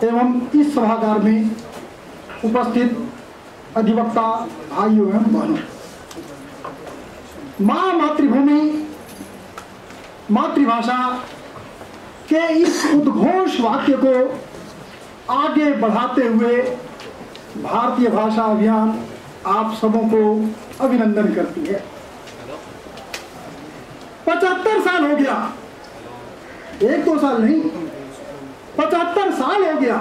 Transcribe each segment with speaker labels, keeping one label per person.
Speaker 1: एवं इस सभागार में उपस्थित अधिवक्ता भाइयों एवं बहनों, माँ मातृभूमि मातृभाषा के इस उद्घोष वाक्य को आगे बढ़ाते हुए भारतीय भाषा अभियान आप सबों को अभिनंदन करती है। 75 साल हो गया, 1-2 साल नहीं, 75 साल हो गया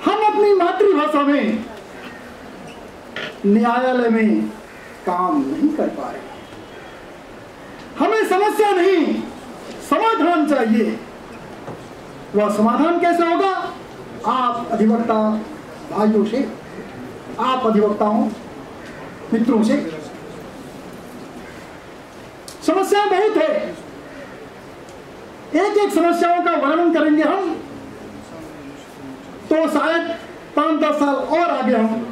Speaker 1: हम अपनी मातृभाषा में न्यायालय में काम नहीं कर पा रहे। हमें समस्या नहीं, समाधान चाहिए। वह समाधान कैसे होगा? आप अधिवक्ता भाइयों से, आप अधिवक्ताओं मित्रों से। समस्या बहुत है, एक एक समस्याओं का वर्णन करेंगे हम तो शायद 5-10 साल और आगे हम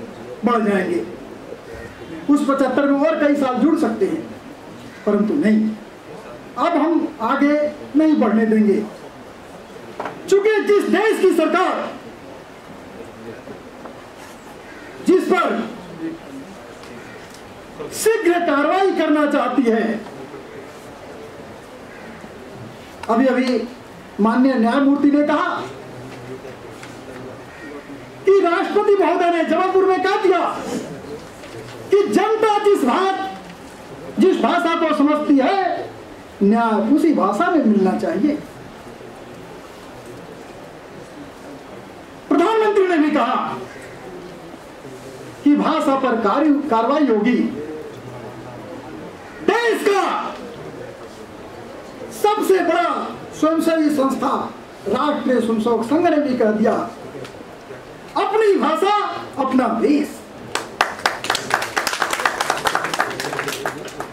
Speaker 1: बढ़ जाएंगे। उस 75 में और कई साल जुड़ सकते हैं, परंतु नहीं, अब हम आगे नहीं बढ़ने देंगे। चूंकि जिस देश की सरकार जिस पर शीघ्र कार्रवाई करना चाहती है, अभी अभी माननीय न्यायमूर्ति ने कहा कि राष्ट्रपति महोदय ने जबलपुर में कह दिया कि जनता जिस भाषा को समझती है, न्याय उसी भाषा में मिलना चाहिए। प्रधानमंत्री ने भी कहा कि भाषा पर कार्रवाई होगी। देश का सबसे बड़ा स्वयंसेवी संस्था राष्ट्रीय स्वयंसेवक संघ ने भी कह दिया, अपनी भाषा अपना देश।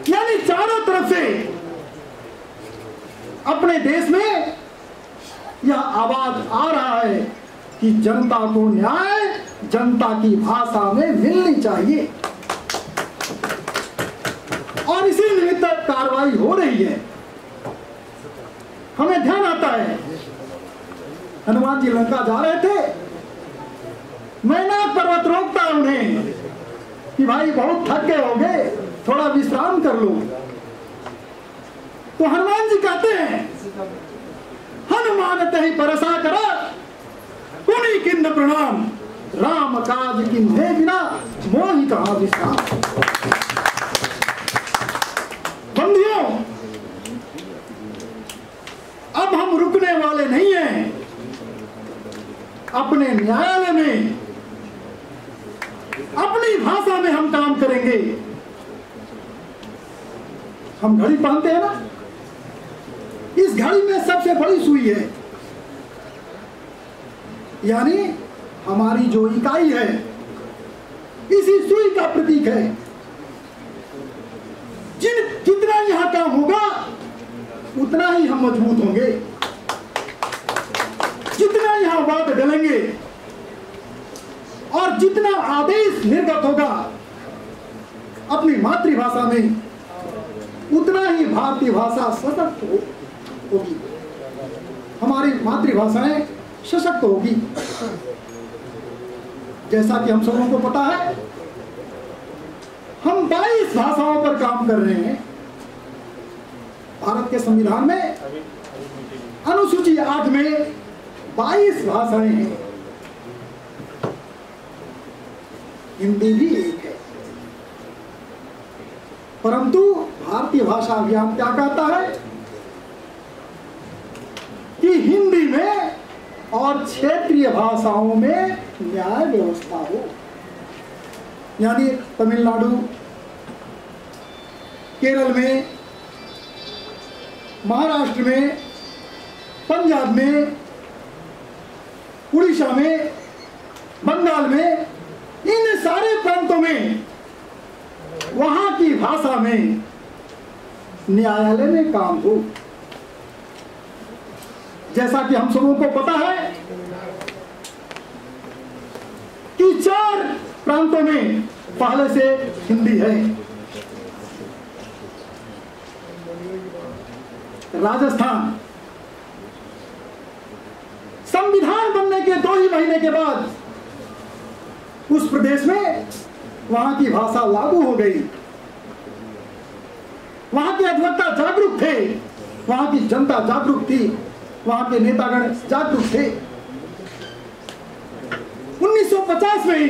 Speaker 1: यानी चारों तरफ से अपने देश में यह आवाज आ रहा है कि जनता को न्याय जनता की भाषा में मिलनी चाहिए, और इसी निमित्त कार्रवाई हो रही है। हमें ध्यान आता है, हनुमान जी लंका जा रहे थे, मैनाक पर्वत रोकता उन्हें कि भाई बहुत थक गए होंगे, थोड़ा विश्राम कर लो। तो हनुमान जी कहते हैं, हनुमान तहि परसा करा पुनि किन्न प्रणाम, राम काज किन्हे बिना मोहि कहा विश्राम। बंदियों, अब हम रुकने वाले नहीं हैं। अपने न्यायालय में अपनी भाषा में हम काम करेंगे। हम घड़ी पहनते हैं ना, इस घड़ी में सबसे बड़ी सुई है, यानी हमारी जो इकाई है इसी सुई का प्रतीक है। जितना यहां काम होगा उतना ही हम मजबूत होंगे, जितना यहां बात डलेंगे और जितना आदेश निर्गत होगा अपनी मातृभाषा में, उतना ही भारतीय भाषा सशक्त होगी, हमारी मातृभाषाएं सशक्त होगी। जैसा कि हम सबों को पता है, हम 22 भाषाओं पर काम कर रहे हैं। भारत के संविधान में अनुसूची 8 में 22 भाषाएं हैं, हिंदी भी एक है। परंतु भारतीय भाषा अभियान क्या कहता है कि हिंदी में और क्षेत्रीय भाषाओं में न्याय व्यवस्था हो। यानी तमिलनाडु, केरल में, महाराष्ट्र में, पंजाब में, उड़ीसा में, बंगाल में, इन सारे प्रांतों में वहां की भाषा में न्यायालय में काम हो। जैसा कि हम सबों को पता है कि 4 प्रांतों में पहले से हिंदी है। राजस्थान संविधान बनने के 2 ही महीने के बाद उस प्रदेश में वहां की भाषा लागू हो गई। वहां के अधिवक्ता जागरूक थे, वहां की जनता जागरूक थी, वहां के नेतागण जागरूक थे। 1950 में ही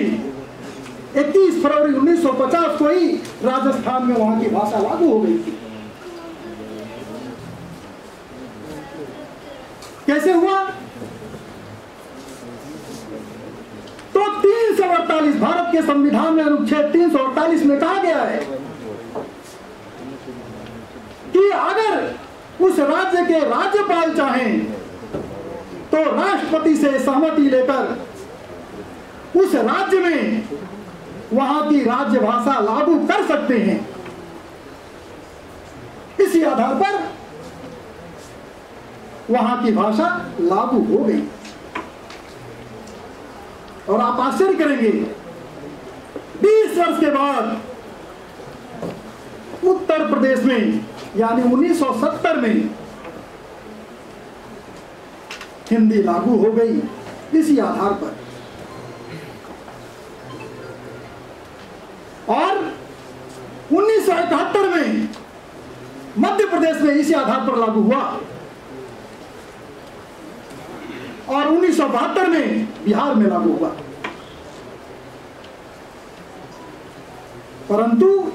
Speaker 1: 31 फरवरी 1950 को ही राजस्थान में वहां की भाषा लागू हो गई थी। कैसे हुआ? तो 348 भारत के संविधान में अनुच्छेद 348 में कहा गया है कि अगर उस राज्य के राज्यपाल चाहें तो राष्ट्रपति से सहमति लेकर उस राज्य में वहां की राज्य भाषा लागू कर सकते हैं। इसी आधार पर वहां की भाषा लागू हो गई। और आप आश्चर्य करेंगे, 20 वर्ष के बाद उत्तर प्रदेश में यानी 1970 में हिंदी लागू हो गई इसी आधार पर। और 1971 में मध्य प्रदेश में इसी आधार पर लागू हुआ और 1972 में बिहार में लागू हुआ। परंतु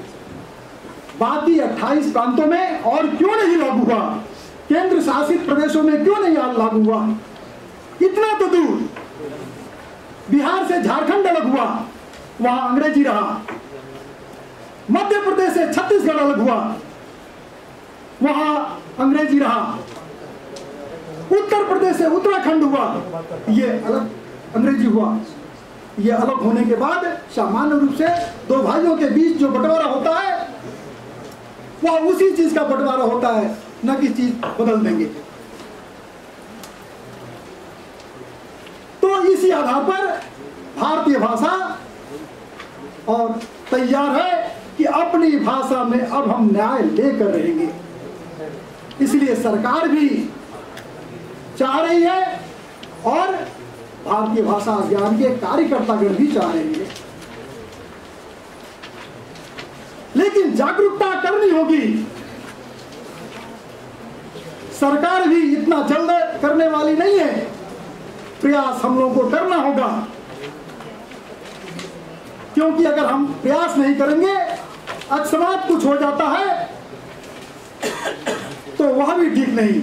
Speaker 1: बाकी 28 प्रांतों में और क्यों नहीं लागू हुआ? केंद्र शासित प्रदेशों में क्यों नहीं लागू हुआ? इतना तो दूर बिहार से झारखंड अलग हुआ, वहां अंग्रेजी रहा। मध्य प्रदेश से छत्तीसगढ़ अलग हुआ, वहां अंग्रेजी रहा। उत्तर प्रदेश से उत्तराखंड हुआ, ये अलग अंग्रेजी हुआ। ये अलग होने के बाद सामान्य रूप से 2 भाइयों के बीच जो बंटवारा होता है वह उसी चीज का बंटवारा होता है, न कि चीज बदल देंगे। तो इसी आधार पर भारतीय भाषा और तैयार है कि अपनी भाषा में अब हम न्याय लेकर रहेंगे। इसलिए सरकार भी चाह रही है और भारतीय भाषा अभियान के कार्यकर्तागण भी चाह रहे हैं। लेकिन जागरूकता करनी होगी। सरकार भी इतना जल्द करने वाली नहीं है, प्रयास हम लोगों को करना होगा। क्योंकि अगर हम प्रयास नहीं करेंगे, अकस्मात कुछ हो जाता है तो वह भी ठीक नहीं।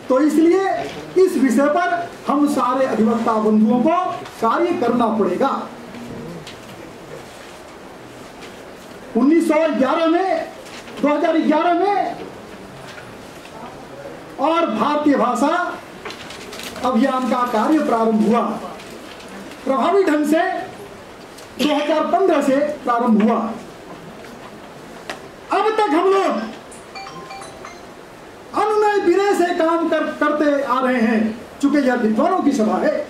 Speaker 1: तो इसलिए इस विषय पर हम सारे अधिवक्ता बंधुओं को कार्य करना पड़ेगा। 2011 में और भारतीय भाषा अभियान का कार्य प्रारंभ हुआ। प्रभावी ढंग से 2015 से प्रारंभ हुआ। अब तक हम लोग अनुनय विनय से काम करते आ रहे हैं। चूंकि यह विद्वानों की सभा है,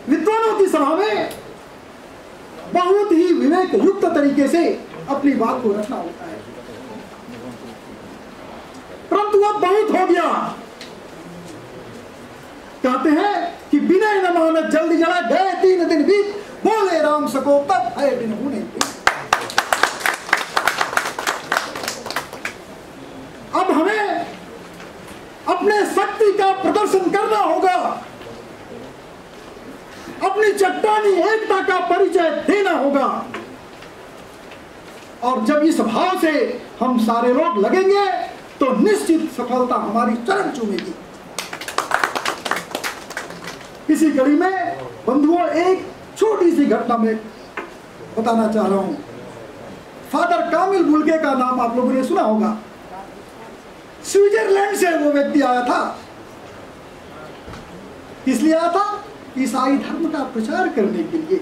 Speaker 1: विद्वानों की सभा में बहुत ही विवेक युक्त तरीके से अपनी बात को रखना होता है। परंतु अब बहुत हो गया। कहते हैं कि विनय न मानत जल्दी जला, गए 3 दिन बीत, बोले राम सको तब है दिन होने। अब हमें अपने शक्ति का प्रदर्शन करना होगा, अपनी चट्टानी एकता का परिचय देना होगा। और जब इस भाव से हम सारे लोग लगेंगे तो निश्चित सफलता हमारी चरण चूमेगी। इसी कड़ी में बंधुओं एक छोटी सी घटना में बताना चाह रहा हूं। फादर कामिल बुल्के का नाम आप लोगों ने सुना होगा। स्विट्जरलैंड से वो व्यक्ति आया था। इसलिए आया था ईसाई धर्म का प्रचार करने के लिए।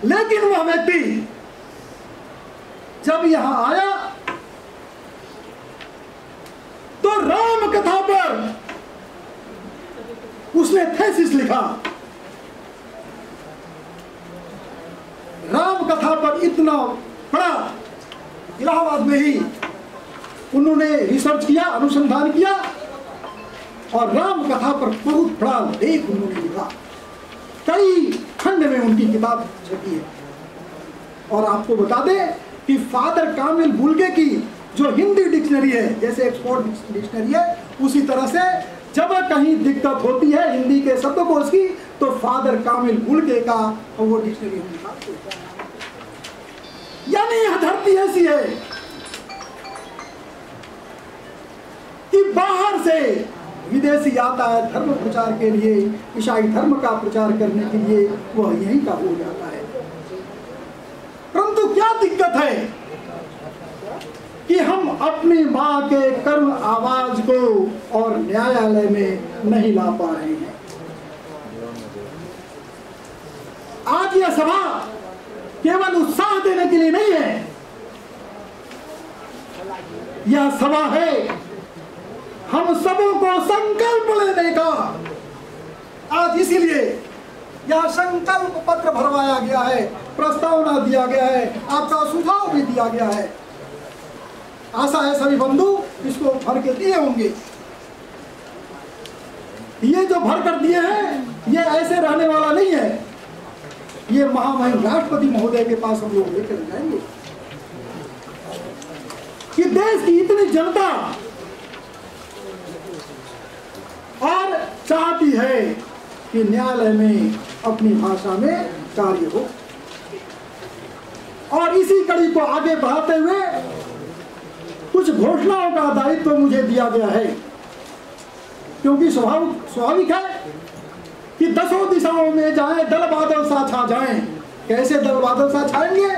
Speaker 1: लेकिन वह व्यक्ति जब यहां आया तो राम कथा पर उसने थीसिस लिखा। राम कथा पर इतना बड़ा, इलाहाबाद में ही उन्होंने रिसर्च किया, अनुसंधान किया और राम कथा पर बहुत बड़ा लेख उन्होंने लिखा। कई खंड में उनकी किताब छपी है। और आपको बता दें कि फादर कामिल बुल्गे की जो हिंदी डिक्शनरी है, जैसे एक्सपोर्ट डिक्शनरी है, उसी तरह से जब कहीं दिक्कत होती है हिंदी के शब्दकोश की, तो फादर कामिल बुल्गे का वो डिक्शनरी हम निकालते हैं। यानी यह धरती ऐसी है कि बाहर से विदेशी आता है धर्म प्रचार के लिए, ईसाई धर्म का प्रचार करने के लिए, वह यहीं का हो जाता है। परंतु क्या दिक्कत है कि हम अपनी मां के कर्म आवाज को और न्यायालय में नहीं ला पा रहे हैं। आज यह सभा केवल उत्साह देने के लिए नहीं है, यह सभा है हम सबों को संकल्प लेने का। आज इसीलिए यह संकल्प पत्र भरवाया गया है, प्रस्तावना दिया गया है, आपका सुझाव भी दिया गया है। आशा है सभी बंधु इसको भर के दिए होंगे। ये जो भर कर दिए हैं ये ऐसे रहने वाला नहीं है, ये महामहिम राष्ट्रपति महोदय के पास हम लोग लेकर जाएंगे कि देश की इतनी जनता और चाहती है कि न्यायालय में अपनी भाषा में कार्य हो। और इसी कड़ी को आगे बढ़ाते हुए कुछ घोषणाओं का दायित्व मुझे दिया गया है, क्योंकि स्वाभाविक है कि दसों दिशाओं में जाए दल बादल सा छा जाएं। कैसे दल बादल सा छाएंगे?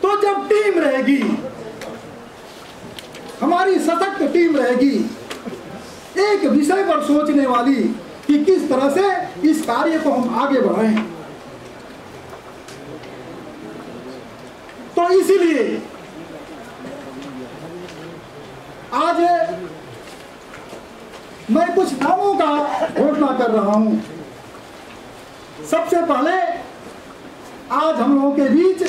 Speaker 1: तो जब टीम रहेगी, हमारी सशक्त टीम रहेगी, एक विषय पर सोचने वाली कि किस तरह से इस कार्य को हम आगे बढ़ाएं। तो इसीलिए आज मैं कुछ नामों का घोषणा कर रहा हूं। सबसे पहले आज हम लोगों के बीच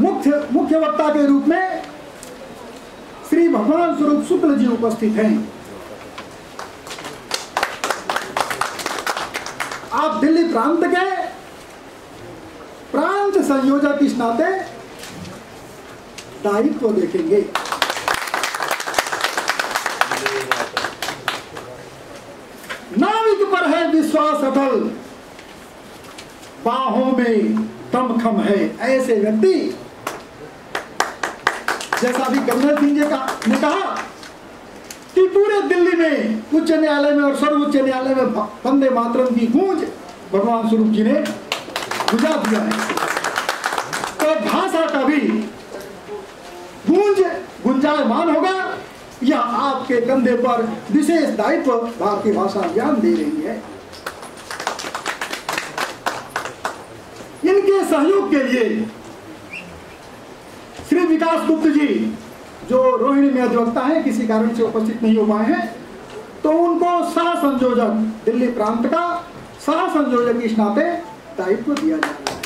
Speaker 1: मुख्य वक्ता के रूप में श्री भगवान स्वरूप शुक्ल जी उपस्थित हैं। आप दिल्ली प्रांत के प्रांत संयोजक इस नाते दायित्व देखेंगे। नाविक पर है विश्वास अटल, बाहों में दमखम है ऐसे व्यक्ति, जैसा भी कर्नल सिंह जी ने कहा कि पूरे दिल्ली में उच्च न्यायालय में और सर्वोच्च न्यायालय में वंदे मातरम की गूंज भगवान स्वरूप जी ने बुझा दिया है। तो भाषा का भी गुंजायमान होगा। यह आपके कंधे पर विशेष दायित्व भारतीय भाषा ज्ञान दे रही है। इनके सहयोग के लिए श्री विकास गुप्त जी जो रोहिणी में अधिवक्ता हैं, किसी कारण से उपस्थित नहीं हो पाए हैं, तो उनको सह संयोजक दिल्ली प्रांत का सह संयोजक इस नाते दायित्व दिया जाता है।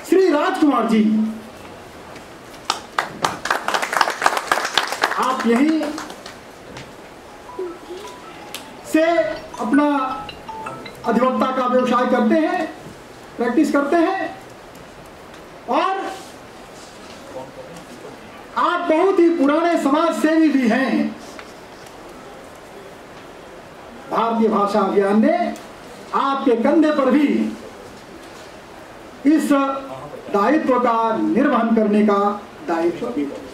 Speaker 1: श्री राजकुमार जी, आप यहीं से अपना अधिवक्ता का व्यवसाय करते हैं, प्रैक्टिस करते हैं और आप बहुत ही पुराने समाज सेवी भी हैं। भारतीय भाषा अभियान ने आपके कंधे पर भी इस दायित्व का निर्वहन करने का दायित्व दिया।